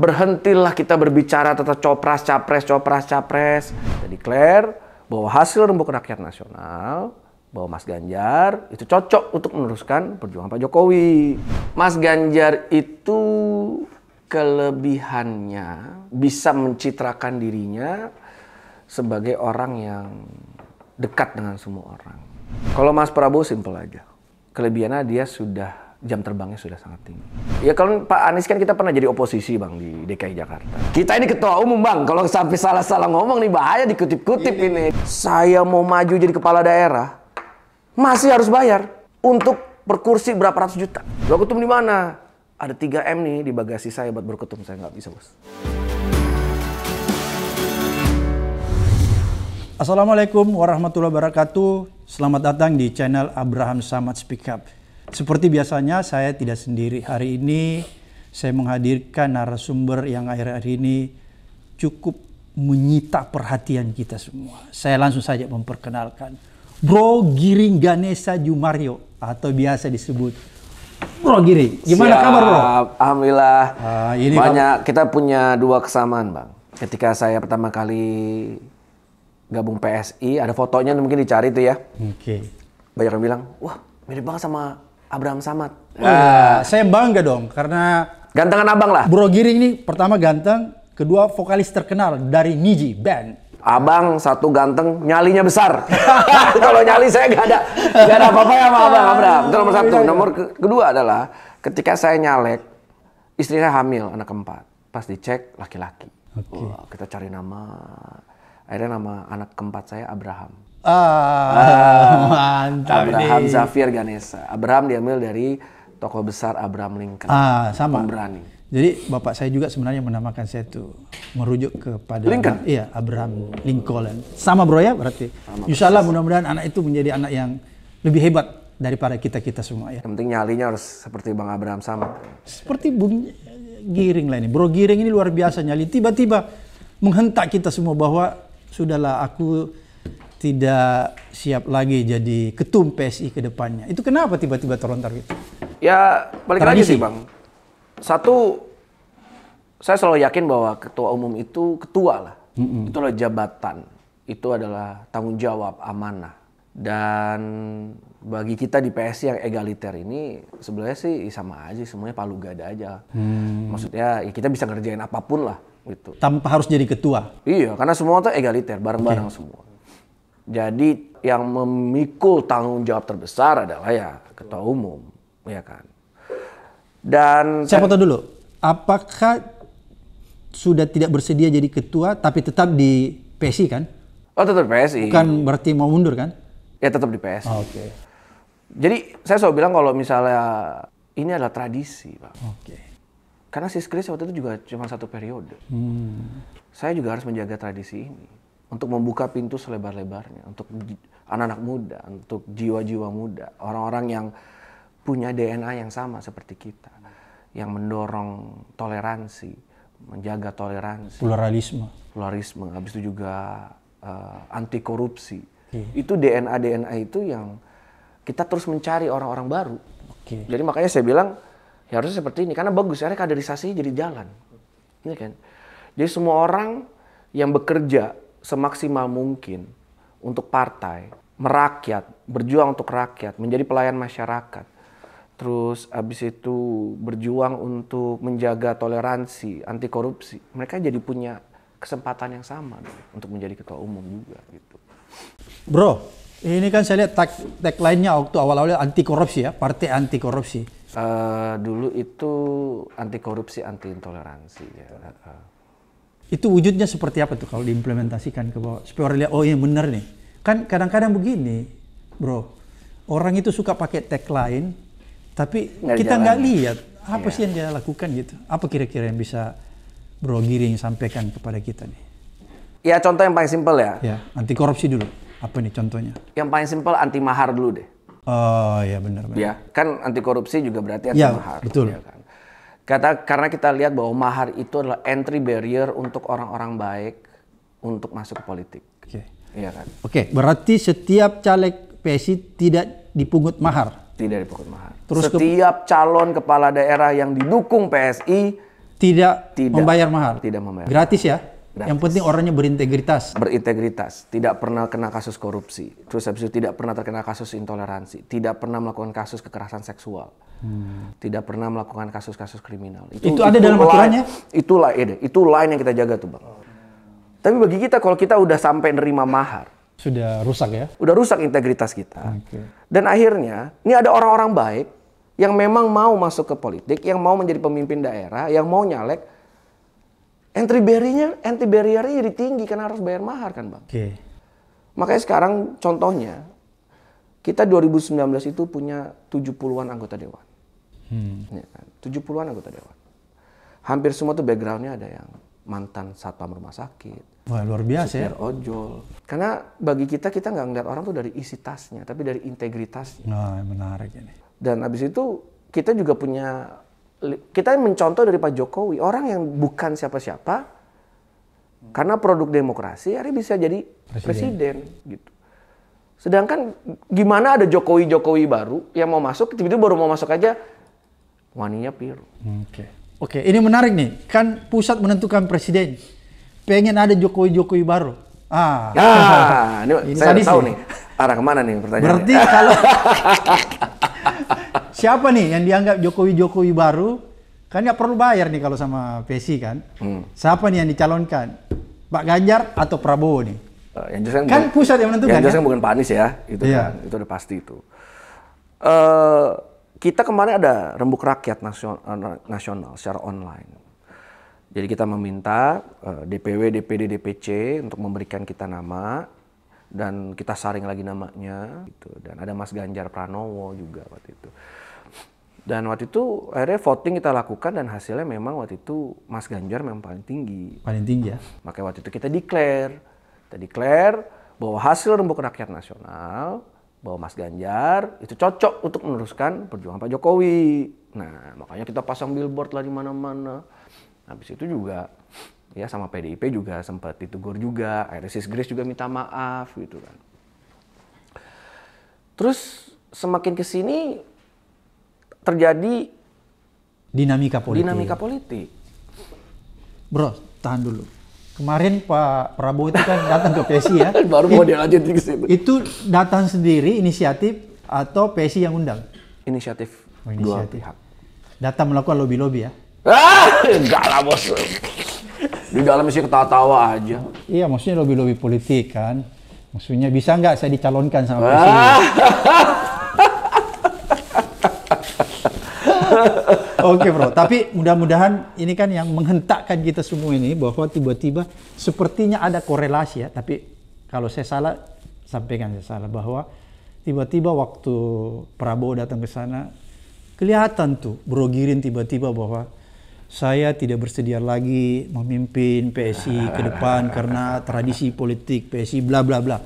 Berhentilah kita berbicara tentang copras, capres. Kita declare bahwa hasil rembuk rakyat nasional, bahwa Mas Ganjar itu cocok untuk meneruskan perjuangan Pak Jokowi. Mas Ganjar itu kelebihannya bisa mencitrakan dirinya sebagai orang yang dekat dengan semua orang. Kalau Mas Prabowo simpel aja. Kelebihannya dia sudah jam terbangnya sudah sangat tinggi. Ya kalau Pak Anies kan kita pernah jadi oposisi Bang di DKI Jakarta. Kita ini ketua umum Bang, kalau sampai salah-salah ngomong nih bahaya dikutip-kutip ini. Saya mau maju jadi kepala daerah, masih harus bayar untuk per kursi berapa ratus juta. Lo ketum di mana? Ada 3M nih di bagasi saya buat berketum, saya nggak bisa bos. Assalamualaikum warahmatullahi wabarakatuh. Selamat datang di channel Abraham Samad Speak Up. Seperti biasanya saya tidak sendiri. Hari ini saya menghadirkan narasumber yang akhir-akhir ini cukup menyita perhatian kita semua. Saya langsung saja memperkenalkan Bro Giring Ganesha Jumario atau biasa disebut Bro Giring. Gimana kabar Bro? Alhamdulillah. Ini banyak kita punya dua kesamaan Bang. Ketika saya pertama kali gabung PSI, ada fotonya mungkin dicari tuh ya. Oke. Banyak yang bilang, wah mirip banget sama Abraham Samad. Saya bangga dong karena gantengan abang lah. Bro Giring ini pertama ganteng, kedua vokalis terkenal dari Niji Band. Abang satu ganteng, nyalinya besar. Kalau nyali saya nggak ada apa-apa ya sama abang Abraham. Itu nomor satu. Nomor kedua adalah ketika saya nyalek, istri saya hamil anak keempat. Pas dicek laki-laki. Wah, kita cari nama. Akhirnya nama anak keempat saya Abraham. Mantap. Abraham Zafir Ganesha. Abraham diambil dari tokoh besar Abraham Lincoln. Sama. Pemberani. Jadi bapak saya juga sebenarnya menamakan saya itu merujuk kepada Lincoln. Iya, Abraham Lincoln. Sama bro ya berarti. Insyaallah mudah-mudahan anak itu menjadi anak yang lebih hebat daripada kita semua ya. Yang penting nyalinya harus seperti Bang Abraham Samad. Seperti Bung Giring lah ini. Bro Giring ini luar biasa nyali. Tiba-tiba menghentak kita semua bahwa sudahlah aku tidak siap lagi jadi ketum PSI ke depannya. Itu kenapa tiba-tiba terlontar gitu? Ya balik lagi sih Bang. Satu, saya selalu yakin bahwa ketua umum itu ketua lah. Itu adalah jabatan. Itu adalah tanggung jawab, amanah. Dan bagi kita di PSI yang egaliter ini sebenarnya sih sama aja, semuanya palu gada aja. Maksudnya ya kita bisa ngerjain apapun lah gitu. Tanpa harus jadi ketua? Iya, karena semua tuh egaliter, bareng-bareng semua. Jadi yang memikul tanggung jawab terbesar adalah ya ketua umum, ya kan. Dan saya foto dulu. Apakah sudah tidak bersedia jadi ketua tapi tetap di PSI kan? Oh, tetap di PSI. Bukan berarti mau mundur kan? Ya tetap di PSI. Oke. Jadi saya selalu bilang kalau misalnya ini adalah tradisi, Pak. Oke. Karena Siskris waktu itu juga cuma satu periode. Saya juga harus menjaga tradisi ini untuk membuka pintu selebar-lebarnya untuk anak-anak muda, untuk jiwa-jiwa muda, orang-orang yang punya DNA yang sama seperti kita, yang mendorong toleransi, menjaga toleransi, pluralisme, habis itu juga anti korupsi. Itu DNA itu yang kita terus mencari orang-orang baru. Jadi makanya saya bilang ya harusnya seperti ini karena bagus, karena kaderisasi jadi jalan, ini kan. Jadi semua orang yang bekerja semaksimal mungkin untuk partai, merakyat, berjuang untuk rakyat, menjadi pelayan masyarakat. Terus abis itu berjuang untuk menjaga toleransi, anti korupsi. Mereka jadi punya kesempatan yang sama untuk menjadi ketua umum juga gitu. Bro, ini kan saya lihat tagline-nya waktu awal-awal anti korupsi ya, partai anti korupsi. Dulu itu anti korupsi, anti intoleransi ya. Itu wujudnya seperti apa tuh kalau diimplementasikan ke bawah? Supaya orang lihat, oh iya benar nih. Kan kadang-kadang begini, bro. Orang itu suka pakai tagline, tapi kita nggak lihat apa sih yang dia lakukan gitu. Apa kira-kira yang bisa Bro Giring sampaikan kepada kita nih? Ya contoh yang paling simpel ya. Ya, anti korupsi dulu. Apa nih contohnya? Yang paling simpel anti mahar dulu deh. Oh ya benar. Ya, kan anti korupsi juga berarti anti mahar. Betul. Ya, kan? Karena kita lihat bahwa mahar itu adalah entry barrier untuk orang-orang baik untuk masuk ke politik. Iya kan? Oke, berarti setiap caleg PSI tidak dipungut mahar? Tidak dipungut mahar. Terus setiap calon kepala daerah yang didukung PSI Tidak, Tidak. membayar mahal. Tidak membayar. Gratis ya. Gratis. Yang penting orangnya berintegritas. Berintegritas, tidak pernah kena kasus korupsi, terus habis itu tidak pernah terkena kasus intoleransi, tidak pernah melakukan kasus kekerasan seksual, tidak pernah melakukan kasus-kasus kriminal. Itu ada dalam aturannya? Itu line yang kita jaga tuh bang. Tapi bagi kita kalau kita udah sampai nerima mahar, Sudah rusak ya? udah rusak integritas kita. Oke. Dan akhirnya ini ada orang-orang baik yang memang mau masuk ke politik, yang mau menjadi pemimpin daerah, yang mau nyalek. Entry barrier-nya jadi tinggi karena harus bayar mahar kan bang. Oke. Makanya sekarang contohnya, kita 2019 itu punya 70-an anggota dewan. Ya kan? 70-an anggota dewan. Hampir semua tuh background-nya ada yang mantan satpam rumah sakit. Wah, luar biasa ya. Supir ojol. Karena bagi kita nggak ngeliat orang tuh dari isi tasnya, tapi dari integritasnya. Nah, menarik ini. Dan habis itu kita juga kita mencontoh dari Pak Jokowi, orang yang bukan siapa-siapa, karena produk demokrasi, hari bisa jadi presiden gitu. Sedangkan gimana ada Jokowi baru yang mau masuk, tiba-tiba baru mau masuk aja, waninya piru. Oke, ini menarik nih. Kan pusat menentukan presiden. Pengen ada Jokowi baru. Ini saya tahu nih arah kemana nih pertanyaannya. Berarti kalau siapa nih yang dianggap Jokowi baru? Kan nggak perlu bayar nih kalau sama PSI kan. Siapa nih yang dicalonkan? Pak Ganjar atau Prabowo nih? Yang jelas kan pusat yang menentukan. Yang jelas kan? bukan Pak Anies ya. Itu Iya. kan, itu udah pasti itu. Kita kemarin ada Rembuk Rakyat Nasional secara online. Jadi kita meminta DPW, DPD, DPC untuk memberikan kita nama dan kita saring lagi namanya gitu. Dan ada Mas Ganjar Pranowo juga waktu itu. Dan waktu itu akhirnya voting kita lakukan dan hasilnya memang waktu itu Mas Ganjar memang paling tinggi. Paling tinggi ya. Makanya waktu itu kita declare bahwa hasil Rembuk Rakyat Nasional bahwa Mas Ganjar itu cocok untuk meneruskan perjuangan Pak Jokowi. Nah, makanya kita pasang billboard lah di mana-mana. Habis itu juga ya sama PDIP juga sempat ditegur juga. Akhirnya Sis Grace juga minta maaf gitu kan. Terus semakin kesini terjadi Dinamika politik. Bro, tahan dulu. Kemarin Pak Prabowo itu kan datang ke PSI ya. Baru mau dilanjutin ke situ. Itu datang sendiri inisiatif atau PSI yang undang? Inisiatif dua Inisiatif. pihak. Datang melakukan lobby-lobby ya? Enggak lah bos. Di dalam sih ketawa-tawa aja. Iya, maksudnya lobby-lobby politik kan. Maksudnya bisa nggak saya dicalonkan sama PSI? Oke bro, tapi mudah-mudahan ini kan yang menghentakkan kita semua ini bahwa tiba-tiba sepertinya ada korelasi ya. Tapi kalau saya salah, sampaikan saya salah bahwa tiba-tiba waktu Prabowo datang ke sana kelihatan tuh Bro Girin tiba-tiba bahwa saya tidak bersedia lagi memimpin PSI ke depan karena tradisi politik PSI bla bla bla.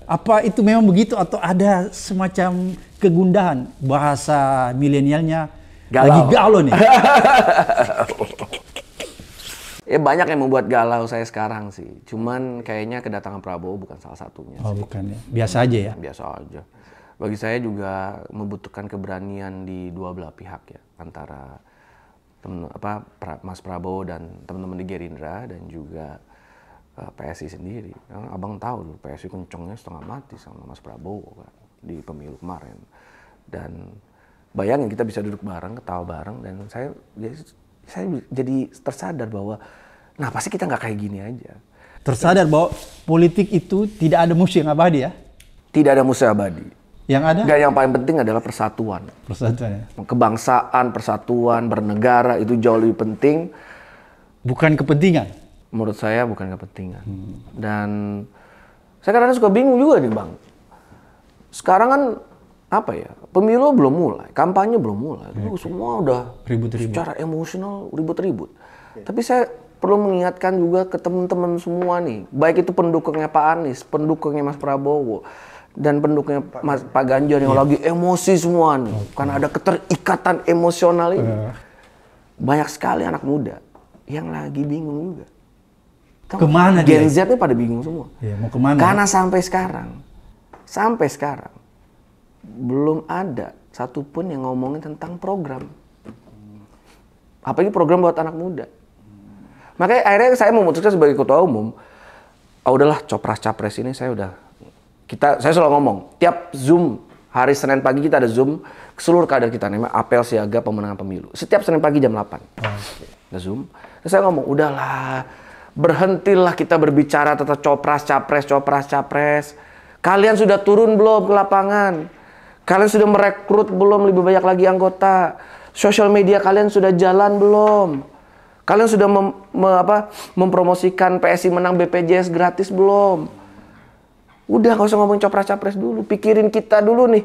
Apa itu memang begitu atau ada semacam kegundahan bahasa milenialnya lagi galau nih? Ya banyak yang membuat galau saya sekarang sih. Cuman kayaknya kedatangan Prabowo bukan salah satunya. Oh bukan ya, biasa aja ya? Biasa aja. Bagi saya juga membutuhkan keberanian di dua belah pihak ya. Antara Mas Prabowo dan teman-teman di Gerindra dan juga PSI sendiri. Karena abang tahu dulu PSI kencengnya setengah mati sama Mas Prabowo kan di pemilu kemarin. Dan bayangin kita bisa duduk bareng, ketawa bareng, dan saya jadi tersadar bahwa kenapa sih kita nggak kayak gini aja. Tersadar bahwa politik itu tidak ada musuh yang abadi ya? Tidak ada musuh abadi. Yang ada? Dan yang paling penting adalah persatuan. Persatuan ya? Kebangsaan, persatuan, bernegara itu jauh lebih penting. Bukan kepentingan? Menurut saya bukan kepentingan. Dan saya kadang-kadang suka bingung juga nih Bang. Sekarang kan apa ya, pemilu belum mulai, kampanye belum mulai. Semua udah ribut-ribut. Secara emosional ribut-ribut. Tapi saya perlu mengingatkan juga ke teman-teman semua nih. Baik itu pendukungnya Pak Anies, pendukungnya Mas Prabowo, dan pendukungnya Pak Ganjar yang lagi emosi semua nih. Karena ada keterikatan emosional ini. Banyak sekali anak muda yang lagi bingung juga. Kemana dia? Gen Z nya pada bingung semua. Ya, mau kemana? Karena sampai sekarang belum ada satupun yang ngomongin tentang program. Apalagi program buat anak muda. Makanya akhirnya saya memutuskan sebagai ketua umum, udahlah Copras-Capres ini saya selalu ngomong, tiap Zoom, hari Senin pagi kita ada Zoom, seluruh kader kita namanya apel siaga pemenangan pemilu. Setiap Senin pagi jam 8. Ada Zoom. Terus saya ngomong, udahlah, berhentilah kita berbicara tentang Copras-Capres. Kalian sudah turun belum ke lapangan? Kalian sudah merekrut belum lebih banyak lagi anggota? Sosial media kalian sudah jalan belum? Kalian sudah mempromosikan PSI menang BPJS gratis belum? Udah gak usah ngomong Copras-Capres dulu. Pikirin kita dulu nih.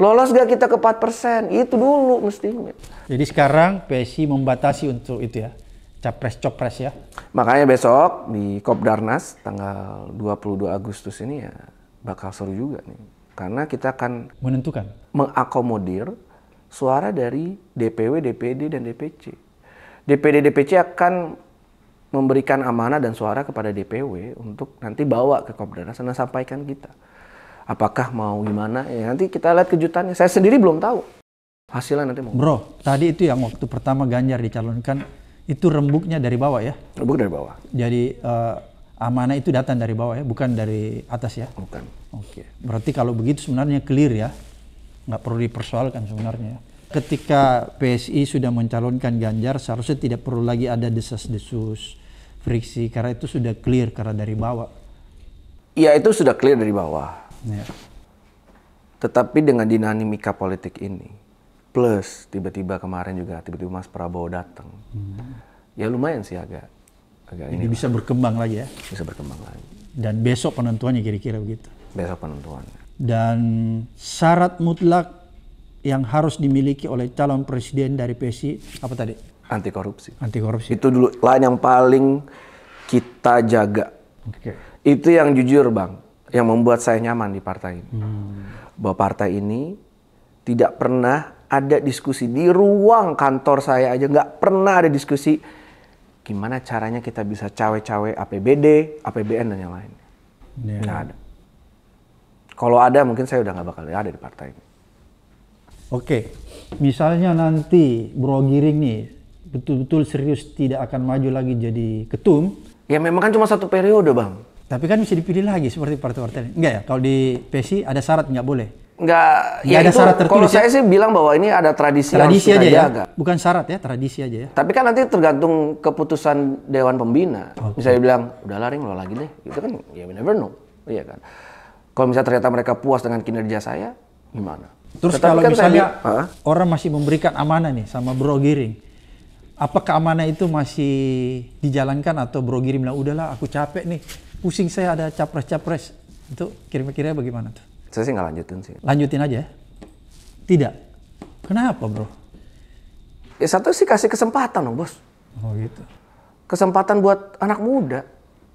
Lolos gak kita ke 4%? Itu dulu mestinya. Jadi sekarang PSI membatasi untuk itu ya. Capres-Copres ya. Makanya besok di Kopdarnas tanggal 22 Agustus ini ya bakal seru juga nih. Karena kita akan mengakomodir suara dari DPW, DPD, dan DPC. DPD, DPC akan memberikan amanah dan suara kepada DPW untuk nanti bawa ke Kopdarnas dan sampaikan kita. Apakah mau gimana? Ya nanti kita lihat kejutannya. Saya sendiri belum tahu hasilnya nanti mau. Bro, tadi itu yang waktu pertama Ganjar dicalonkan, itu rembuknya dari bawah ya? Rembuk dari bawah. Jadi amanah itu datang dari bawah ya, bukan dari atas ya? Bukan. Oke. Berarti kalau begitu sebenarnya clear ya? Nggak perlu dipersoalkan sebenarnya. Ketika PSI sudah mencalonkan Ganjar, seharusnya tidak perlu lagi ada desas-desus, friksi, karena itu sudah clear karena dari bawah. Iya, itu sudah clear dari bawah. Ya. Tetapi dengan dinamika politik ini, plus tiba-tiba kemarin juga tiba-tiba Mas Prabowo datang, ya lumayan sih agak ini bisa berkembang lagi ya? Bisa berkembang lagi. Dan besok penentuannya kira-kira begitu? Besok penentuannya. Dan syarat mutlak yang harus dimiliki oleh calon presiden dari PSI apa tadi? Anti korupsi. Anti korupsi. Itu dulu lain yang paling kita jaga. Itu yang jujur Bang, yang membuat saya nyaman di partai ini. Bahwa partai ini tidak pernah ada diskusi di ruang kantor saya aja, nggak pernah ada diskusi gimana caranya kita bisa cawe-cawe APBD, APBN dan yang lain. Nggak ada. Kalau ada mungkin saya udah nggak bakal ada di partai ini. Oke, misalnya nanti Bro Giring nih betul-betul serius tidak akan maju lagi jadi ketum. Ya memang kan cuma 1 periode Bang. Tapi kan bisa dipilih lagi seperti partai-partai lain. Enggak ya, kalau di PSI ada syarat nggak boleh? Nggak ya ada itu, syarat tertulis. Kalau saya sih bilang bahwa ini ada tradisi aja ya, jaga. Bukan syarat ya, tradisi aja ya. Tapi kan nanti tergantung keputusan Dewan Pembina. Misalnya bilang, udah laring lo lagi deh. Itu kan ya we never know. Iya kan. Kalau misalnya ternyata mereka puas dengan kinerja saya, gimana? Terus kalau kan misalnya orang masih memberikan amanah nih sama Bro Giring, apakah amanah itu masih dijalankan atau Bro Giring bilang udahlah aku capek nih, pusing saya ada capres-capres, itu kira-kira bagaimana tuh? Saya sih nggak lanjutin sih. Lanjutin aja? Tidak? Kenapa Bro? Ya satu sih kasih kesempatan dong Bos. Oh gitu. Kesempatan buat anak muda.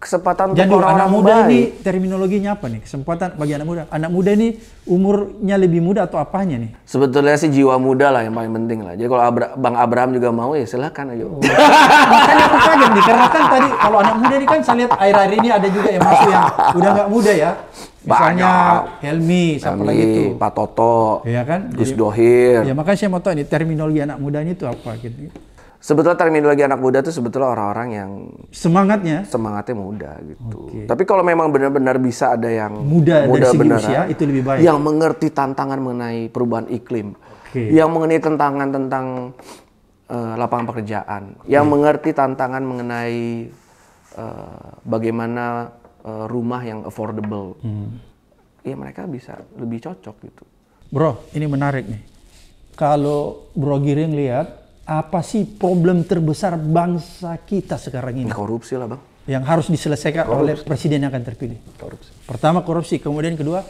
Kesempatan untuk orang-orang anak muda baik. Ini terminologinya apa nih? Kesempatan bagi anak muda. Anak muda ini umurnya lebih muda atau apanya nih? Sebetulnya sih jiwa muda lah yang paling penting lah. Jadi kalau Bang Abraham juga mau ya silakan ayo. Makanya aku kaget nih, karena kan tadi kalau anak muda ini kan saya lihat akhir-akhir ini ada juga yang masuk yang udah nggak muda ya. Misalnya Helmi, siapa lagi itu? Pak Toto, ya kan? Gus Dohir. Ya makanya saya mau tahu ini terminologi anak muda ini itu apa gitu. Sebetulnya terminologi anak muda itu sebetulnya orang-orang yang semangatnya muda gitu. Tapi kalau memang benar-benar bisa ada yang muda dari segi usia itu lebih baik. Yang mengerti tantangan mengenai perubahan iklim, yang mengenai tantangan tentang lapangan pekerjaan, yang mengerti tantangan mengenai bagaimana rumah yang affordable, ya mereka bisa lebih cocok gitu. Bro, ini menarik nih. Kalau Bro Giring lihat apa sih problem terbesar bangsa kita sekarang ini? Korupsi lah Bang. Yang harus diselesaikan oleh presiden yang akan terpilih. Korupsi. Pertama korupsi, kemudian kedua?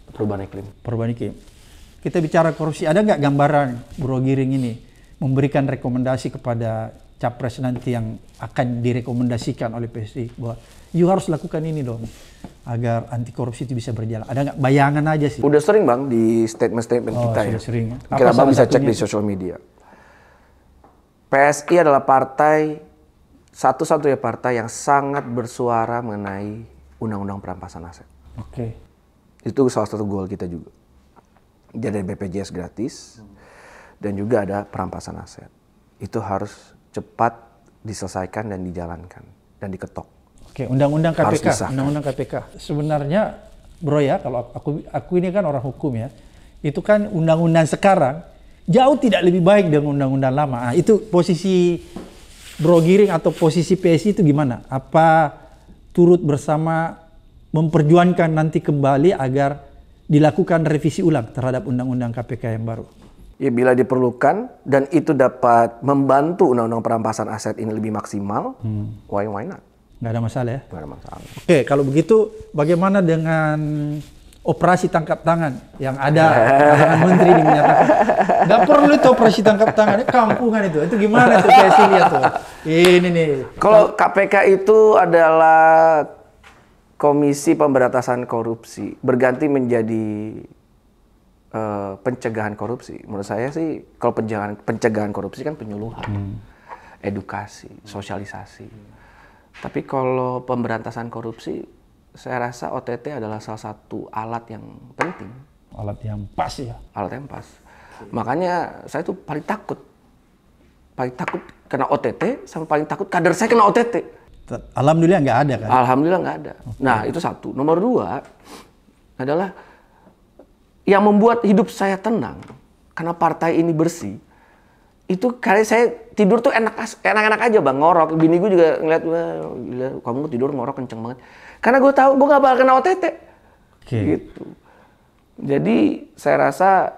Perubahan iklim. Perubahan iklim. Kita bicara korupsi, ada nggak gambaran Bro Giring ini memberikan rekomendasi kepada capres nanti yang akan direkomendasikan oleh PSI bahwa you harus lakukan ini dong agar anti korupsi itu bisa berjalan. Ada nggak bayangan aja sih? Udah sering Bang di statement-statement kita ya. Sering. Kita Bang bisa cek di sosial media. PSI adalah partai satu-satunya partai yang sangat bersuara mengenai undang-undang perampasan aset. Itu salah satu goal kita juga. Jadi BPJS gratis dan juga ada perampasan aset. itu harus cepat diselesaikan dan dijalankan dan diketok. Oke, undang-undang Harus KPK, disahkan. undang-undang KPK. Sebenarnya, bro ya, kalau aku ini kan orang hukum ya, itu kan undang-undang sekarang jauh tidak lebih baik dengan undang-undang lama. Nah, itu posisi Bro Giring atau posisi PSI itu gimana? Apa turut bersama memperjuangkan nanti kembali agar dilakukan revisi ulang terhadap undang-undang KPK yang baru? Ya bila diperlukan dan itu dapat membantu undang-undang perampasan aset ini lebih maksimal, why not? Nggak ada masalah ya? Nggak ada masalah. Oke, kalau begitu bagaimana dengan operasi tangkap tangan yang ada pasangan menteri ini menyatakan nggak perlu itu operasi tangkap tangan, ini kampungan itu gimana tuh PSI lihat tuh? Ini nih. Kalau KPK itu adalah Komisi Pemberantasan Korupsi, berganti menjadi pencegahan korupsi. Menurut saya sih, kalau pencegahan korupsi kan penyuluhan, edukasi, sosialisasi. Tapi kalau pemberantasan korupsi, saya rasa OTT adalah salah satu alat yang penting. Alat yang pas ya? Alat yang pas. Makanya saya tuh paling takut kena OTT, sama paling takut kader saya kena OTT. Alhamdulillah nggak ada kan? Alhamdulillah nggak ada. Okay. Nah itu satu. Nomor dua adalah yang membuat hidup saya tenang karena partai ini bersih. Itu kali saya tidur tuh enak-enak aja bang, ngorok. Bini gue juga ngeliat, wah gila, kamu tidur ngorok kenceng banget. Karena gue tahu gue nggak bakal kena OTT. Okay. Gitu. Jadi saya rasa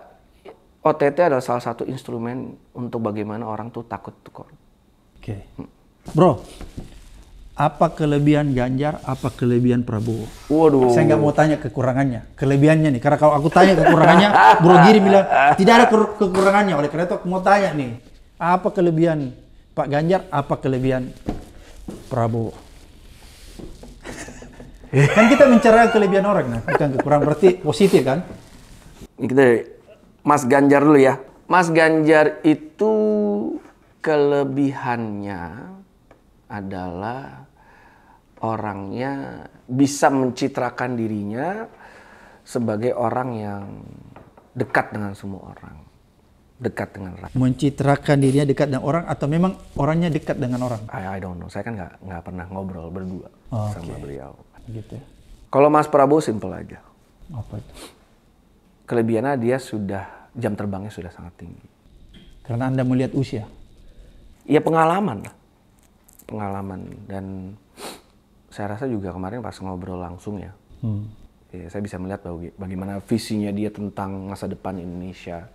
OTT adalah salah satu instrumen untuk bagaimana orang tuh takut tuh. Oke. Bro, apa kelebihan Ganjar, apa kelebihan Prabowo? Waduh. Saya nggak mau tanya kekurangannya, kelebihannya nih. Karena kalau aku tanya kekurangannya, Bro Giring bilang tidak ada kekurangannya. Oleh karena itu aku mau tanya nih, apa kelebihan Pak Ganjar, apa kelebihan Prabowo? Kan kita mencari kelebihan orang, nah, bukan kekurangan, berarti positif kan? Ini kita dari Mas Ganjar dulu ya. Mas Ganjar itu kelebihannya adalah orangnya bisa mencitrakan dirinya sebagai orang yang dekat dengan semua orang. Dekat dengan rakyat. Mencitrakan dirinya dekat dengan orang atau memang orangnya dekat dengan orang? I don't know. Saya kan nggak pernah ngobrol berdua sama beliau. Gitu ya. Kalau Mas Prabowo simple aja. Apa itu? Kelebihannya dia sudah, jam terbangnya sudah sangat tinggi. Karena Anda melihat usia? Ya pengalaman lah. Pengalaman. Dan saya rasa juga kemarin pas ngobrol langsung ya. Ya saya bisa melihat bagaimana visinya dia tentang masa depan Indonesia.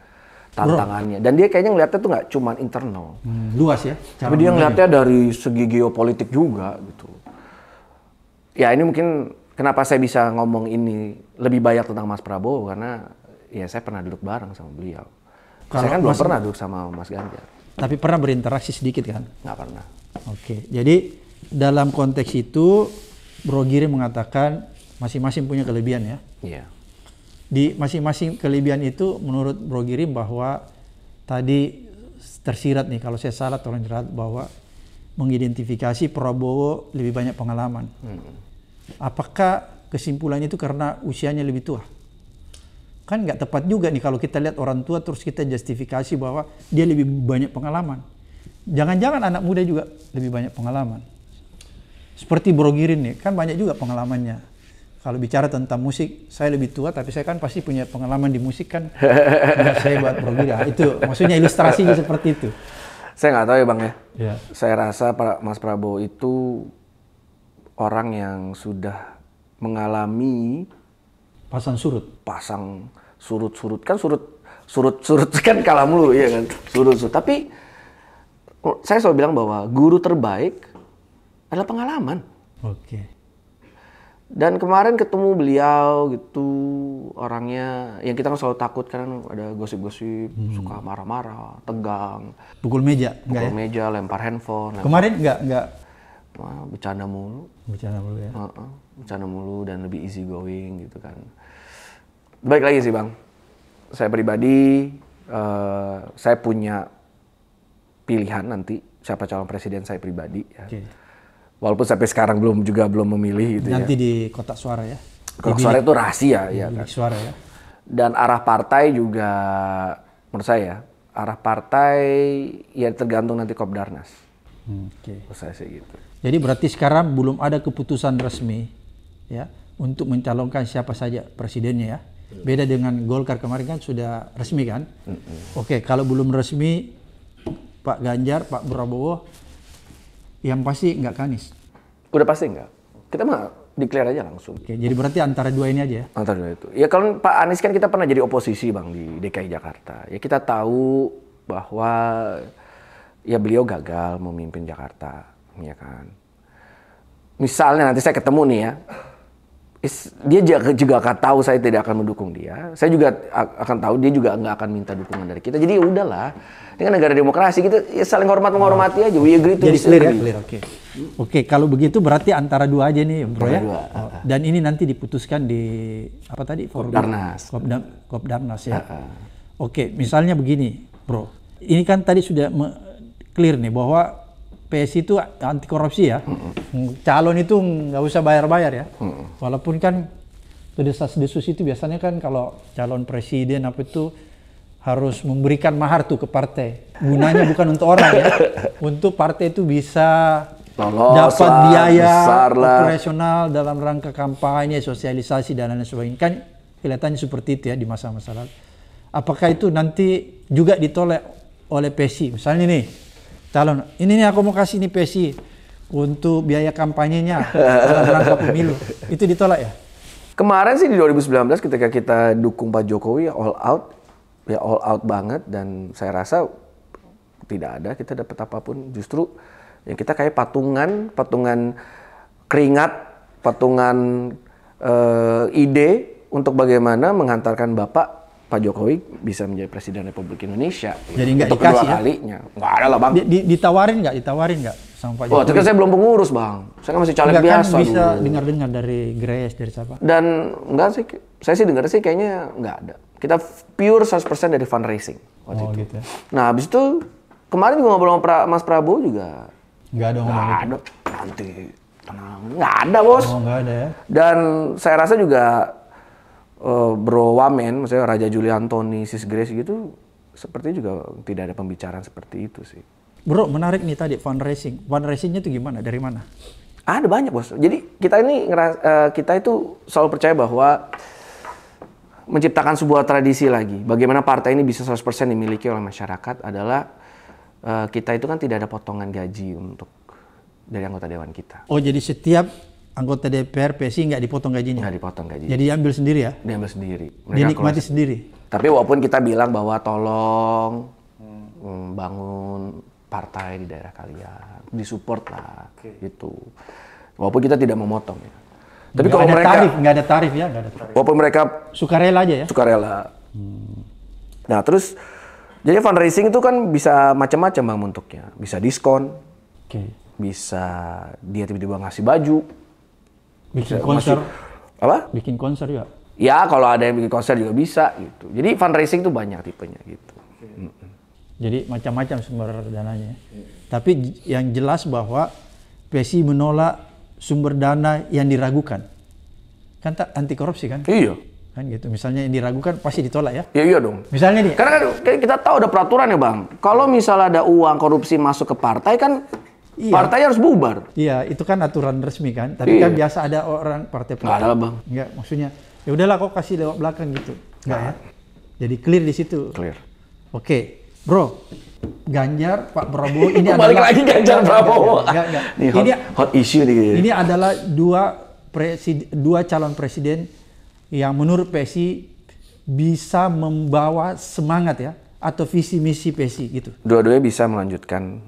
Tantangannya. Dan dia kayaknya ngeliatnya tuh nggak cuma internal. Luas ya? Tapi dia ngeliatnya dari segi geopolitik juga gitu. Ya ini mungkin kenapa saya bisa ngomong ini lebih banyak tentang Mas Prabowo. Karena ya saya pernah duduk bareng sama beliau. Saya kan belum pernah duduk sama Mas Ganjar. Tapi pernah berinteraksi sedikit kan? Nggak pernah. Oke, jadi dalam konteks itu Bro Giring mengatakan masing-masing punya kelebihan ya? Iya. Di masing-masing kelebihan itu menurut Bro Giring bahwa tadi tersirat nih, kalau saya salah tolong jerat, bahwa mengidentifikasi Prabowo lebih banyak pengalaman. Apakah kesimpulan itu karena usianya lebih tua? Kan nggak tepat juga nih kalau kita lihat orang tua terus kita justifikasi bahwa dia lebih banyak pengalaman. Jangan-jangan anak muda juga lebih banyak pengalaman. Seperti Bro Giring nih, kan banyak juga pengalamannya. Kalau bicara tentang musik, saya lebih tua tapi saya kan pasti punya pengalaman di musik kan. Saya buat Bro Giring. Itu maksudnya ilustrasinya seperti itu. Saya nggak tahu ya Bang ya. Ya. Saya rasa Mas Prabowo itu orang yang sudah mengalami pasang surut kan surut kan kalah mulu ya kan, surut. Tapi saya selalu bilang bahwa guru terbaik adalah pengalaman. Oke. Dan kemarin ketemu beliau gitu, orangnya yang kita kan selalu takut kan ada gosip-gosip, suka marah-marah, tegang, Pukul meja, meja, lempar handphone. Kemarin enggak. Wah, bercanda mulu. Bercanda mulu ya. Bercanda mulu dan lebih easy going gitu kan. Baik lagi sih Bang, saya pribadi, saya punya pilihan nanti siapa calon presiden saya pribadi. Ya. Okay. Walaupun sampai sekarang belum memilih gitu nanti ya. di kotak suara ya? Kotak suara itu rahasia ya kan. Suara ya? Dan arah partai juga menurut saya arah partai ya tergantung nanti Kopdarnas. Oke. Saya sih gitu. Jadi berarti sekarang belum ada keputusan resmi ya untuk mencalonkan siapa saja presidennya ya. Beda dengan Golkar kemarin kan sudah resmi kan. Oke, kalau belum resmi Pak Ganjar, Pak Prabowo, yang pasti nggak ke Anies. Udah pasti enggak. Kita mah declare aja langsung. Oke, jadi berarti antara dua ini aja ya. Antara dua itu. Ya kalau Pak Anies kan kita pernah jadi oposisi Bang di DKI Jakarta. Ya kita tahu bahwa ya beliau gagal memimpin Jakarta, ya kan. Misalnya nanti saya ketemu nih ya, dia juga akan tahu saya tidak akan mendukung dia. Saya juga akan tahu dia juga nggak akan minta dukungan dari kita. Jadi ya udahlah, ini kan negara demokrasi, kita ya saling hormat menghormati aja. We agree to Jadi disagree. clear, oke. Oke, kalau begitu berarti antara dua aja nih, Bro ya. Dan ini nanti diputuskan di apa tadi? Kopdarnas. Kopdarnas ya. Oke, misalnya begini, Bro. Ini kan tadi sudah clear nih bahwa PSI itu anti korupsi ya. Calon itu nggak usah bayar-bayar ya. Walaupun kan desas-desus itu biasanya kan kalau calon presiden apa itu harus memberikan mahar tuh ke partai. Gunanya bukan untuk orang ya. Untuk partai itu bisa dapat biaya operasional dalam rangka kampanye, sosialisasi dan lain sebagainya. Kan kelihatannya seperti itu ya di masa-masa lalu. Apakah itu nanti juga ditolak oleh PSI? Misalnya nih, calon, ini nih aku mau kasih nih PSI untuk biaya kampanyenya dalam rangka pemilu. Itu ditolak ya? Kemarin sih di 2019 ketika kita dukung Pak Jokowi all out banget, dan saya rasa tidak ada kita dapat apapun. Justru yang kita kayak patungan keringat, patungan ide untuk bagaimana menghantarkan Bapak Pak Jokowi bisa menjadi Presiden Republik Indonesia. Jadi nggak untuk dikasih kedua kalinya. Nggak ada lah Bang. Ditawarin nggak sama Pak Jokowi? Oh, tapi saya belum pengurus Bang. Saya kan masih caleg biasa kan bisa dulu. dengar-dengar dari Grace, dari siapa? Dan enggak sih, saya sih dengar sih kayaknya nggak ada. Kita pure 100% dari fundraising waktu itu. Gitu ya. Nah habis itu kemarin juga ngobrol sama Mas Prabowo juga. Nggak ada ngomong Nggak gitu? ada. Nanti tenang. Nggak ada Bos. Oh nggak ada ya? Dan saya rasa juga Bro Wamen, maksudnya Raja Juli Antoni, Sis Grace gitu, seperti juga tidak ada pembicaraan seperti itu sih. Bro, menarik nih tadi fundraising. Fundraisingnya itu gimana? Dari mana? Ada banyak Bos. Jadi kita ini kita itu selalu percaya bahwa menciptakan sebuah tradisi lagi. Bagaimana partai ini bisa 100% dimiliki oleh masyarakat adalah kita itu kan tidak ada potongan gaji untuk dari anggota dewan kita. Oh, jadi setiap anggota DPR PSI nggak dipotong gajinya? Nggak dipotong gaji. Jadi diambil sendiri ya? Diambil sendiri. Dinikmati sendiri? Tapi walaupun kita bilang bahwa tolong bangun partai di daerah kalian, disupport lah, gitu. Walaupun kita tidak memotong ya. Tapi kalau mereka nggak ada tarif ya, nggak ada tarif. Walaupun mereka sukarela aja ya? Sukarela. Nah terus, jadi fundraising itu kan bisa macam-macam Bang bentuknya. Bisa diskon, bisa dia tiba-tiba ngasih baju, bikin konser, apa? Bikin konser ya? Ya kalau ada yang bikin konser juga bisa gitu. Jadi fundraising itu banyak tipenya gitu. Jadi macam-macam sumber dananya. Tapi yang jelas bahwa PSI menolak sumber dana yang diragukan. Kan anti korupsi kan? Iya. Kan gitu. Misalnya yang diragukan pasti ditolak ya? Ya iya dong. Misalnya nih. Karena kan kita tahu ada peraturan ya Bang. Kalau misalnya ada uang korupsi masuk ke partai kan partai harus bubar. Iya, itu kan aturan resmi kan. Tapi kan biasa ada orang partai. Nggak ada lah Bang. Enggak, maksudnya ya udahlah kok kasih lewat belakang gitu. Enggak ya? Jadi clear di situ. Clear. Oke, Bro. Ganjar, Pak Prabowo ini adalah balik lagi Ganjar Prabowo. Enggak. Ini hot issue nih. Ini adalah dua calon presiden yang menurut PSI bisa membawa semangat ya atau visi misi PSI gitu. Dua-duanya bisa melanjutkan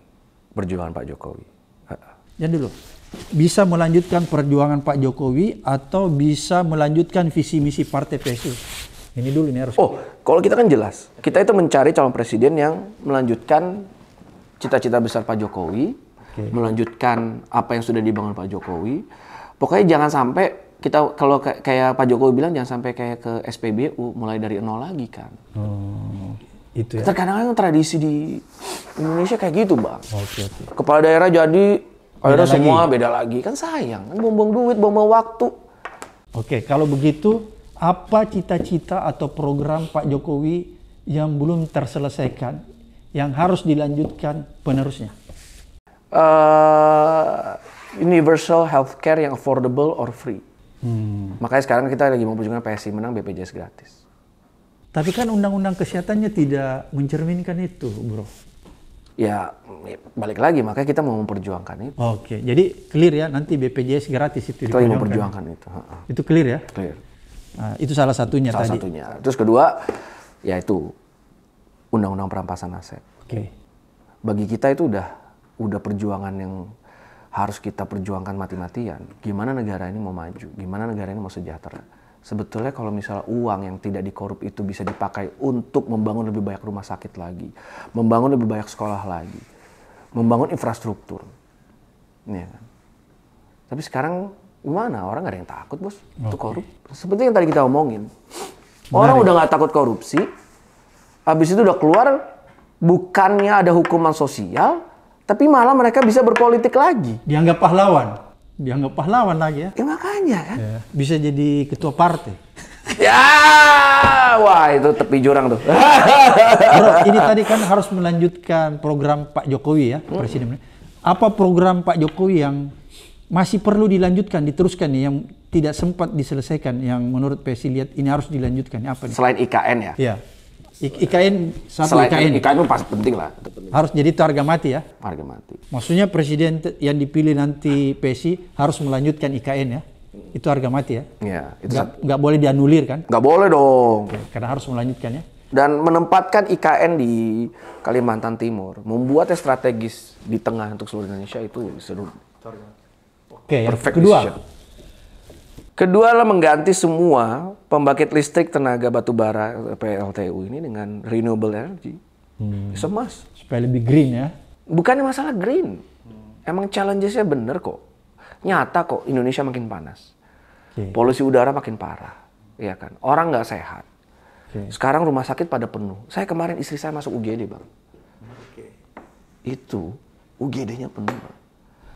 perjuangan Pak Jokowi. Yang dulu bisa melanjutkan perjuangan Pak Jokowi atau bisa melanjutkan visi misi partai PSI. Ini dulu nih harus. Oh, kalau kita kan jelas. Kita itu mencari calon presiden yang melanjutkan cita-cita besar Pak Jokowi, melanjutkan apa yang sudah dibangun Pak Jokowi. Pokoknya jangan sampai kita kalau kayak Pak Jokowi bilang jangan sampai kayak ke SPBU mulai dari nol lagi kan. Itu ya. Terkadang tradisi di Indonesia kayak gitu, Bang. Oke. Kepala daerah jadi akhirnya semua beda lagi. Kan sayang, kan buang-buang duit, buang-buang waktu. Oke, kalau begitu apa cita-cita atau program Pak Jokowi yang belum terselesaikan yang harus dilanjutkan penerusnya? Universal healthcare yang affordable or free. Makanya sekarang kita lagi memperjuangkan PSI menang BPJS gratis. Tapi kan undang-undang kesehatannya tidak mencerminkan itu, bro. Ya, balik lagi, makanya kita mau memperjuangkan itu. Oke, jadi clear ya, nanti BPJS gratis itu Kita lagi memperjuangkan itu. Itu clear ya? Clear. Nah, itu salah satunya Salah tadi. satunya. Terus kedua, yaitu undang-undang perampasan aset. Oke. Bagi kita itu udah perjuangan yang harus kita perjuangkan mati-matian. Gimana negara ini mau maju? Gimana negara ini mau sejahtera? Sebetulnya kalau misalnya uang yang tidak dikorup itu bisa dipakai untuk membangun lebih banyak rumah sakit lagi, membangun lebih banyak sekolah lagi, membangun infrastruktur. Ya kan? Tapi sekarang gimana? Orang nggak ada yang takut, bos, untuk korup. Seperti yang tadi kita omongin. Orang udah nggak takut korupsi, habis itu udah keluar, bukannya ada hukuman sosial, tapi malah mereka bisa berpolitik lagi. Dianggap pahlawan lagi ya. Ya makanya kan. Ya, bisa jadi ketua partai. Ya, wah itu tepi jurang tuh. Bro, ini tadi kan harus melanjutkan program Pak Jokowi ya, Presiden. Apa program Pak Jokowi yang masih perlu dilanjutkan, diteruskan nih, yang tidak sempat diselesaikan, yang menurut PSI lihat ini harus dilanjutkan, apa nih? Selain IKN ya? Iya. IKN, satu Selain IKN. IKN itu pasti penting lah. Harus jadi itu harga mati ya? Harga mati. Maksudnya presiden yang dipilih nanti PSI harus melanjutkan IKN ya? Itu harga mati ya? Iya. Itu Nggak boleh dianulir kan? nggak boleh dong. Karena harus melanjutkan ya? Dan menempatkan IKN di Kalimantan Timur, membuatnya strategis di tengah untuk seluruh Indonesia itu seru. Oke, yang Perfect kedua. decision. Kedua adalah mengganti semua pembangkit listrik tenaga batu bara PLTU ini dengan renewable energy. It's a must. Supaya lebih green ya? Bukannya masalah green. Emang challenges-nya bener kok. Nyata kok Indonesia makin panas. Polusi udara makin parah. Iya kan? Orang nggak sehat. Sekarang rumah sakit pada penuh. Saya kemarin istri saya masuk UGD, Bang. Itu UGD-nya penuh, Bang.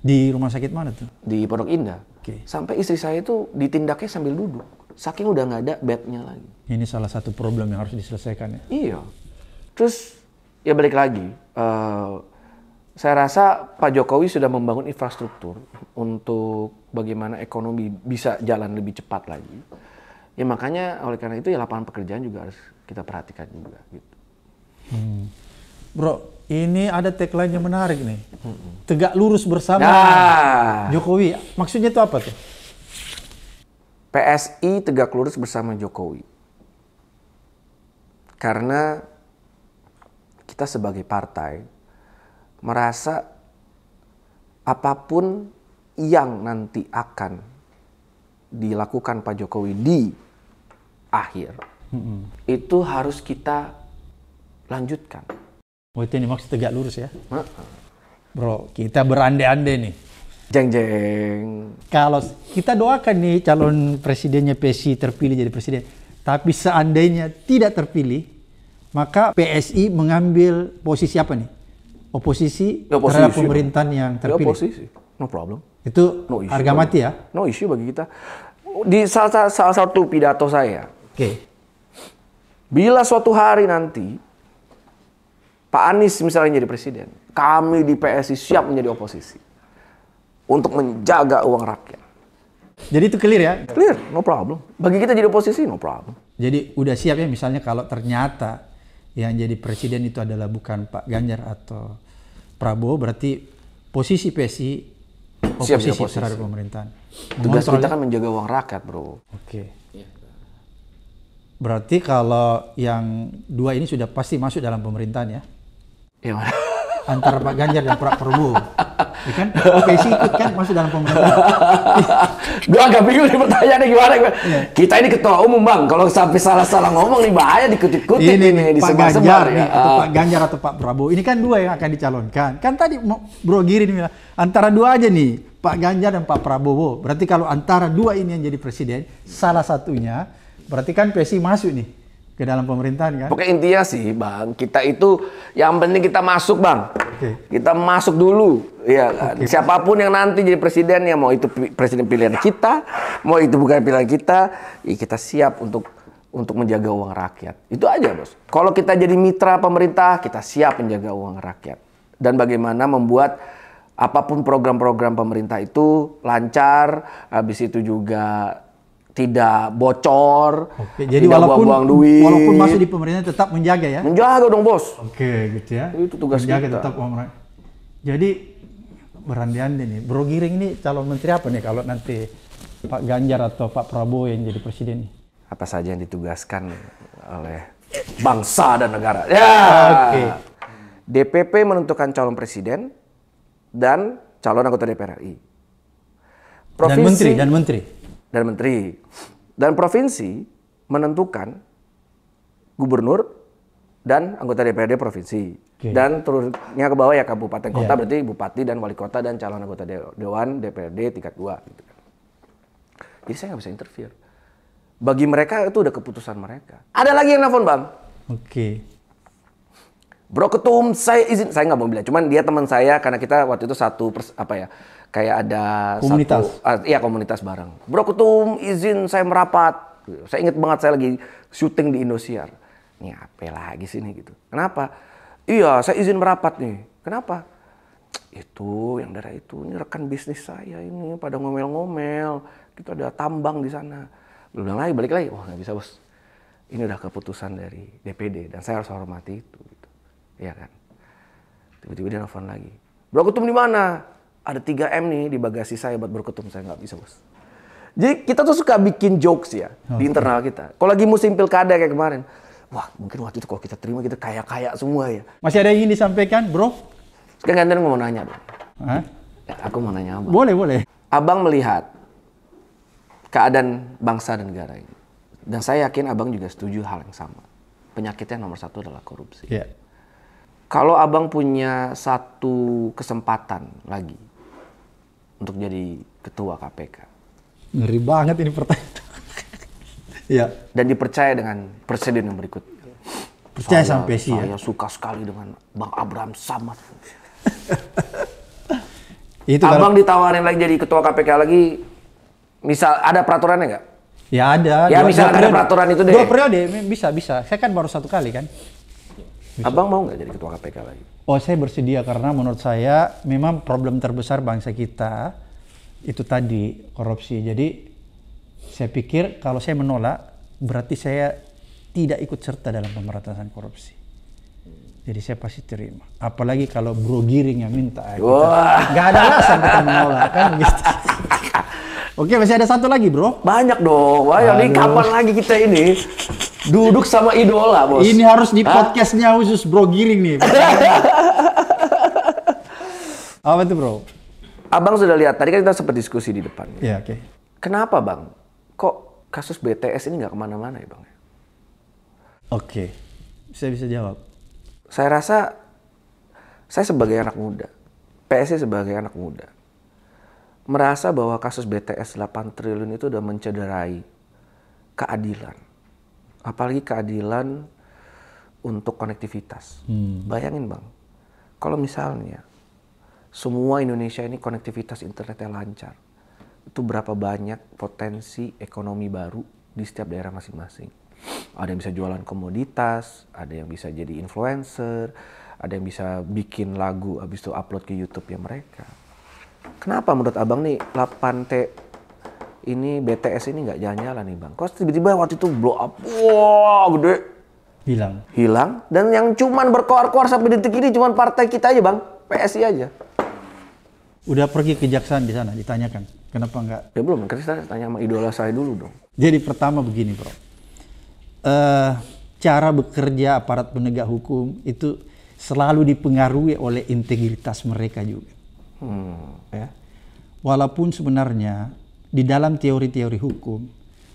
Di rumah sakit mana tuh? Di Pondok Indah. Sampai istri saya itu ditindaknya sambil duduk. Saking udah nggak ada bednya lagi. Ini salah satu problem yang harus diselesaikan ya? Iya. Terus ya balik lagi. Saya rasa Pak Jokowi sudah membangun infrastruktur untuk bagaimana ekonomi bisa jalan lebih cepat lagi. Ya makanya oleh karena itu ya lapangan pekerjaan juga harus kita perhatikan juga gitu. Bro, ini ada tagline yang menarik nih. Tegak lurus bersama Jokowi. Maksudnya itu apa tuh? PSI tegak lurus bersama Jokowi. Karena kita sebagai partai merasa apapun yang nanti akan dilakukan Pak Jokowi di akhir, itu harus kita lanjutkan. Oh itu ini maksud tegak lurus ya? Bro, kita berandai-andai nih. Jeng-jeng. Kalau kita doakan nih calon presidennya PSI terpilih jadi presiden, tapi seandainya tidak terpilih, maka PSI mengambil posisi apa nih? Oposisi terhadap pemerintahan yang terpilih. Oposisi, no problem. Itu harga mati ya? No issue bagi kita. Di salah satu pidato saya, bila suatu hari nanti Pak Anies misalnya jadi presiden, kami di PSI siap menjadi oposisi untuk menjaga uang rakyat. Jadi itu clear ya? Clear, no problem. Bagi kita jadi oposisi, no problem. Jadi udah siap ya misalnya kalau ternyata yang jadi presiden itu adalah bukan Pak Ganjar atau Prabowo, berarti posisi PSI oposisi terhadap pemerintahan. Tugas kita kan menjaga uang rakyat, bro. Oke. Berarti kalau yang dua ini sudah pasti masuk dalam pemerintahan ya? Yang mana? Antara Pak Ganjar dan Pak Prabowo. Ya kan? PSI ikut kan masuk dalam pemerintahan. Gue agak bingung nih pertanyaannya gimana. Kita ini ketua umum, Bang. Kalau sampai salah-salah ngomong nih bahaya dikutip-kutip ini Pak Ganjar nih, atau Pak Ganjar atau Pak Prabowo. Ini kan dua yang akan dicalonkan. Kan tadi Bro Giri nih bilang, antara dua aja nih, Pak Ganjar dan Pak Prabowo. Berarti kalau antara dua ini yang jadi presiden, salah satunya, berarti kan PSI masuk nih ke dalam pemerintahan kan? Pokoknya intinya sih, Bang, kita itu yang penting kita masuk, Bang. Kita masuk dulu, ya kan. Siapapun yang nanti jadi presiden, ya mau itu presiden pilihan kita, mau itu bukan pilihan kita, ya kita siap untuk untuk menjaga uang rakyat. Itu aja, Bos. Kalau kita jadi mitra pemerintah, kita siap menjaga uang rakyat. Dan bagaimana membuat apapun program-program pemerintah itu lancar, habis itu juga tidak bocor, Oke, jadi tidak buang-buang duit. walaupun masuk di pemerintah tetap menjaga ya? Menjaga dong, Bos. Oke, gitu ya. Itu tugas menjaga kita. tetap uang rakyat. Jadi berandai-andai nih, Bro Giring ini calon menteri apa nih kalau nanti Pak Ganjar atau Pak Prabowo yang jadi presiden nih? Apa saja yang ditugaskan oleh bangsa dan negara. Ya. Oke. DPP menentukan calon presiden dan calon anggota DPR RI. Dan menteri. Dan provinsi menentukan gubernur dan anggota DPRD provinsi. Oke. Dan turunnya ke bawah ya kabupaten kota, Iya. berarti bupati dan wali kota dan calon anggota dewan DPRD tingkat 2. Gitu kan. Jadi saya nggak bisa interfere. Bagi mereka itu udah keputusan mereka. Ada lagi yang nelfon, Bang. Oke. Bro Ketum, saya izin, saya nggak mau bilang, cuman dia teman saya karena kita waktu itu kayak ada Komunitas. komunitas bareng. Bro Ketum, izin saya merapat. Saya inget banget saya lagi syuting di Indosiar. Ini apa lagi sih nih gitu. Kenapa? Iya, saya izin merapat nih. Kenapa? Itu yang daerah itu, ini rekan bisnis saya ini pada ngomel-ngomel. Kita ada tambang di sana. Belum lagi, balik lagi. Wah, nggak bisa, Bos. Ini udah keputusan dari DPD dan saya harus hormati itu. Gitu. Iya kan? Tiba-tiba dia nelfon lagi. Bro Ketum di mana? Ada 3M nih di bagasi saya buat Bro Ketum. Saya nggak bisa, Bos. Jadi kita tuh suka bikin jokes ya di internal kita. Kalau lagi musim pilkada kayak kemarin. Wah, mungkin waktu itu kalau kita terima kita kaya-kaya semua ya. Masih ada yang ingin disampaikan, Bro? Sekarang gantian mau nanya dong. Hah? Ya, aku mau nanya Abang. Boleh. Abang melihat keadaan bangsa dan negara ini. Dan saya yakin Abang juga setuju hal yang sama. Penyakitnya nomor 1 adalah korupsi. Iya. Kalau Abang punya satu kesempatan lagi untuk jadi ketua KPK. Ngeri banget ini pertanyaan. Iya. Dan dipercaya dengan presiden yang berikut. Percaya sampai sih ya. Saya suka sekali dengan Bang Abraham Samad. Itu Abang ditawarin lagi jadi ketua KPK lagi, misal ada peraturannya nggak? Ya ada. Ya misal ada peraturan itu deh. 2 periode bisa. Saya kan baru 1 kali kan. Abang mau nggak jadi ketua KPK lagi? Oh, saya bersedia karena menurut saya memang problem terbesar bangsa kita itu tadi korupsi. Jadi saya pikir kalau saya menolak berarti saya tidak ikut serta dalam pemberantasan korupsi. Jadi saya pasti terima. Apalagi kalau Bro Giring yang minta. Nggak ada alasan kita menolak kan gitu. Oke, masih ada 1 lagi, Bro. Banyak dong. Wah, ini kapan lagi kita ini duduk sama idola, Bos? Ini harus di podcastnya khusus Bro Giring nih. Apa tuh, Bro? Abang sudah lihat, tadi kan kita sempat diskusi di depan. Ya, oke. Kenapa, Bang? Kok kasus BTS ini nggak kemana-mana ya, Bang? Oke. Saya bisa jawab. Saya rasa, saya sebagai anak muda, PSI sebagai anak muda, merasa bahwa kasus BTS 8 triliun itu udah mencederai keadilan. Apalagi keadilan untuk konektivitas. Bayangin, Bang, kalau misalnya semua Indonesia ini konektivitas internetnya lancar, itu berapa banyak potensi ekonomi baru di setiap daerah masing-masing. Ada yang bisa jualan komoditas, ada yang bisa jadi influencer, ada yang bisa bikin lagu habis itu upload ke YouTube ya mereka. Kenapa menurut Abang nih 8T ini BTS ini nggak jalan-jalan nih, Bang? Kok tiba-tiba waktu itu blow up, wah gede, hilang, dan yang cuman berkoar-koar sampai detik ini cuman partai kita aja, Bang, PSI aja. Udah pergi kejaksaan di sana ditanyakan kenapa nggak? Ya belum, kan saya tanya sama idola saya dulu dong. Jadi pertama begini, Bro. Cara bekerja aparat penegak hukum itu selalu dipengaruhi oleh integritas mereka juga. Ya. Walaupun sebenarnya di dalam teori-teori hukum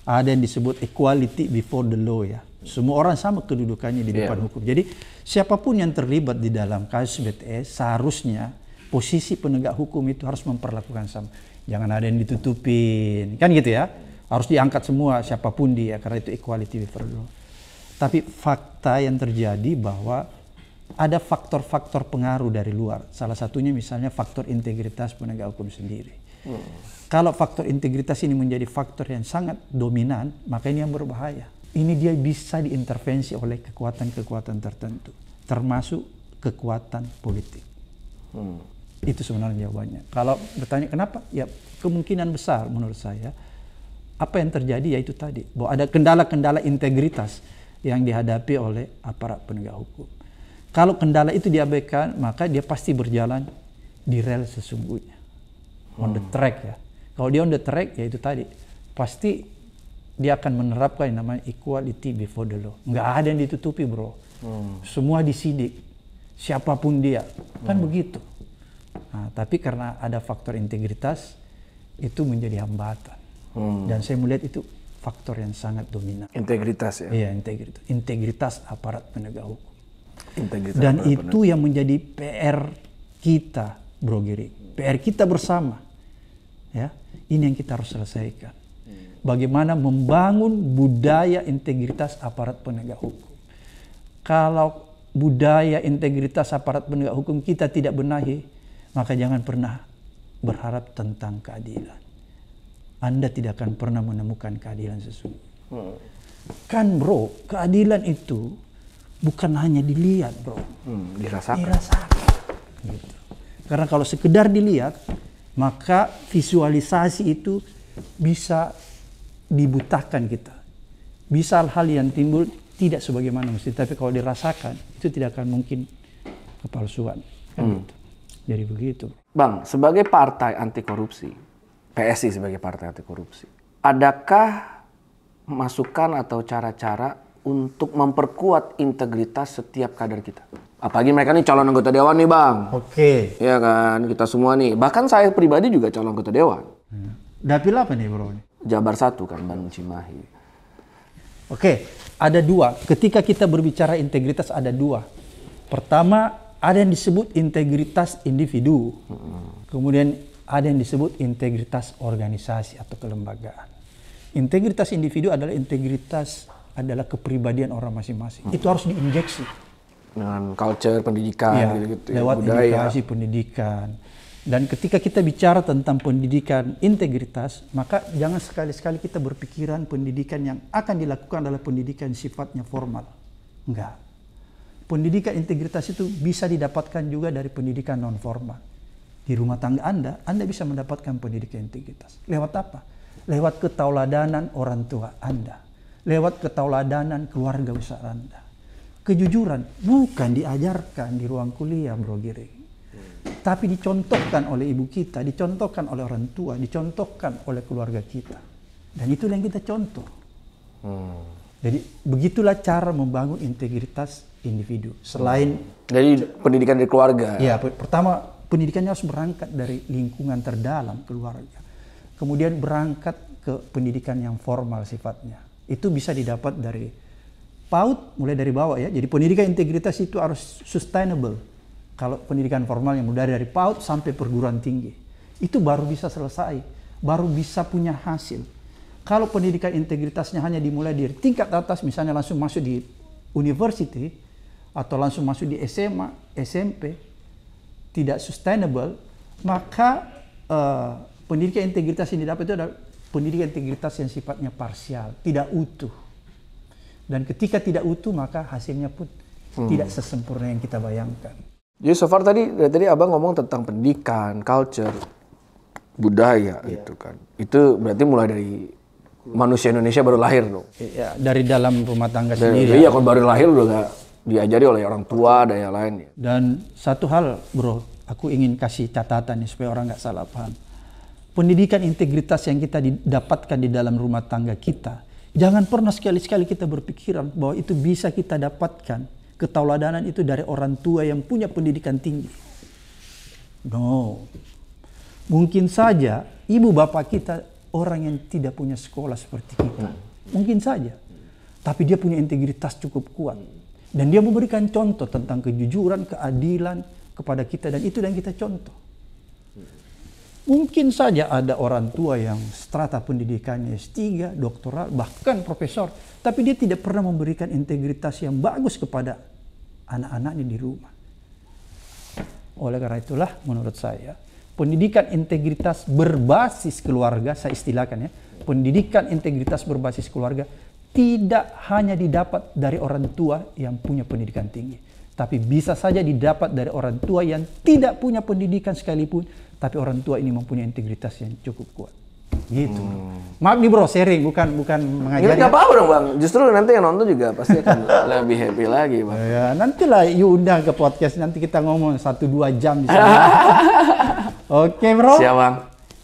ada yang disebut equality before the law ya. Semua orang sama kedudukannya di depan hukum. Jadi siapapun yang terlibat di dalam kasus BTS seharusnya posisi penegak hukum itu harus memperlakukan sama. Jangan ada yang ditutupin. Kan gitu ya. Harus diangkat semua siapapun dia karena itu equality before the law. Tapi fakta yang terjadi bahwa ada faktor-faktor pengaruh dari luar. Salah satunya misalnya faktor integritas penegak hukum sendiri. Kalau faktor integritas ini menjadi faktor yang sangat dominan, maka ini yang berbahaya. ini dia bisa diintervensi oleh kekuatan-kekuatan tertentu, termasuk kekuatan politik. Itu sebenarnya jawabannya. Kalau bertanya kenapa? Ya kemungkinan besar menurut saya apa yang terjadi yaitu tadi, bahwa ada kendala-kendala integritas yang dihadapi oleh aparat penegak hukum. Kalau kendala itu diabaikan, maka dia pasti berjalan di rel sesungguhnya. On the track ya. Kalau dia on the track, ya itu tadi. Pasti dia akan menerapkan yang namanya equality before the law. Nggak ada yang ditutupi, bro. Semua disidik. Siapapun dia. Kan begitu. Nah, tapi karena ada faktor integritas, itu menjadi hambatan. Dan saya melihat itu faktor yang sangat dominan. Integritas ya? Iya, integritas. Integritas aparat penegak hukum. Integritas Dan itu yang menjadi PR kita, Bro Giri. PR kita bersama. Ya, ini yang kita harus selesaikan. Bagaimana membangun budaya integritas aparat penegak hukum. Kalau budaya integritas aparat penegak hukum kita tidak benahi, maka jangan pernah berharap tentang keadilan. Anda tidak akan pernah menemukan keadilan sesungguhnya. Kan bro, keadilan itu bukan hanya dilihat bro. Dirasakan. Dirasakan. Gitu. Karena kalau sekedar dilihat, maka visualisasi itu bisa dibutahkan kita. Bisa hal-hal yang timbul tidak sebagaimana mesti. Tapi kalau dirasakan, itu tidak akan mungkin kepalsuan. Kan gitu. Jadi begitu. Bang, sebagai partai anti korupsi, PSI sebagai partai anti korupsi, adakah masukan atau cara-cara untuk memperkuat integritas setiap kader kita? Apalagi mereka nih calon anggota dewan nih bang. Oke. Iya kan, kita semua nih. Bahkan saya pribadi juga calon anggota dewan. Dapil apa nih bro? Jabar 1 kan, Bandung Cimahi. Oke, ada dua. Ketika kita berbicara integritas ada dua. Pertama, ada yang disebut integritas individu. Kemudian ada yang disebut integritas organisasi atau kelembagaan. Integritas individu adalah kepribadian orang masing-masing. Itu harus diinjeksi. Dengan culture, pendidikan, gitu-gitu ya, lewat budaya. edukasi pendidikan. Dan ketika kita bicara tentang pendidikan integritas, maka jangan sekali-sekali kita berpikiran pendidikan yang akan dilakukan adalah pendidikan sifatnya formal. Enggak. Pendidikan integritas itu bisa didapatkan juga dari pendidikan non formal. Di rumah tangga Anda bisa mendapatkan pendidikan integritas. Lewat apa? Lewat ketauladanan orang tua Anda. Lewat ketauladanan keluarga besar Anda. Kejujuran bukan diajarkan di ruang kuliah, Bro Giring. Tapi dicontohkan oleh ibu kita, dicontohkan oleh orang tua, dicontohkan oleh keluarga kita. Dan itulah yang kita contoh. Jadi begitulah cara membangun integritas individu. Selain Jadi pendidikan dari keluarga. ya, pertama pendidikannya harus berangkat dari lingkungan terdalam keluarga. Kemudian berangkat ke pendidikan yang formal sifatnya. Itu bisa didapat dari PAUD mulai dari bawah ya. Jadi pendidikan integritas itu harus sustainable. Kalau pendidikan formal yang mulai dari PAUD sampai perguruan tinggi. Itu baru bisa selesai. Baru bisa punya hasil. Kalau pendidikan integritasnya hanya dimulai dari tingkat atas, misalnya langsung masuk di university, atau langsung masuk di SMA, SMP, tidak sustainable, maka pendidikan integritas yang didapat itu adalah pendidikan integritas yang sifatnya parsial, tidak utuh. Dan ketika tidak utuh, maka hasilnya pun tidak sesempurna yang kita bayangkan. Jadi so far tadi abang ngomong tentang pendidikan, culture, budaya gitu kan. Itu berarti mulai dari manusia Indonesia baru lahir dong. Ya, dari dalam rumah tangga sendiri. Iya, kalau baru lahir udah gak diajari oleh orang tua dan yang lain ya. Dan satu hal bro, aku ingin kasih catatan nih supaya orang gak salah paham. Pendidikan integritas yang kita dapatkan di dalam rumah tangga kita, jangan pernah sekali-sekali kita berpikiran bahwa itu bisa kita dapatkan. Ketauladanan itu dari orang tua yang punya pendidikan tinggi. No. Mungkin saja ibu bapak kita orang yang tidak punya sekolah seperti kita. Mungkin saja. Tapi dia punya integritas cukup kuat. Dan dia memberikan contoh tentang kejujuran, keadilan kepada kita. Dan itu yang kita contoh. Mungkin saja ada orang tua yang strata pendidikannya S3, doktoral, bahkan profesor. Tapi dia tidak pernah memberikan integritas yang bagus kepada anak-anaknya di rumah. Oleh karena itulah menurut saya, pendidikan integritas berbasis keluarga, saya istilahkan ya, pendidikan integritas berbasis keluarga tidak hanya didapat dari orang tua yang punya pendidikan tinggi, tapi bisa saja didapat dari orang tua yang tidak punya pendidikan sekalipun, tapi orang tua ini mempunyai integritas yang cukup kuat. Gitu. Maaf nih bro, sharing bukan mengajari. Nggak apa-apa dong bang, justru nanti yang nonton juga pasti akan lebih happy lagi bang. Ya, nantilah you undang ke podcast, nanti kita ngomong 1-2 jam di sana. Oke bro. Siap bang.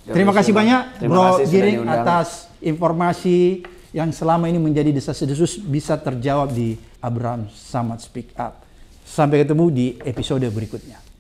Terima kasih banyak Bro Giring diundang. atas informasi yang selama ini menjadi desas-desus bisa terjawab di Abraham Samad Speak Up. Sampai ketemu di episode berikutnya.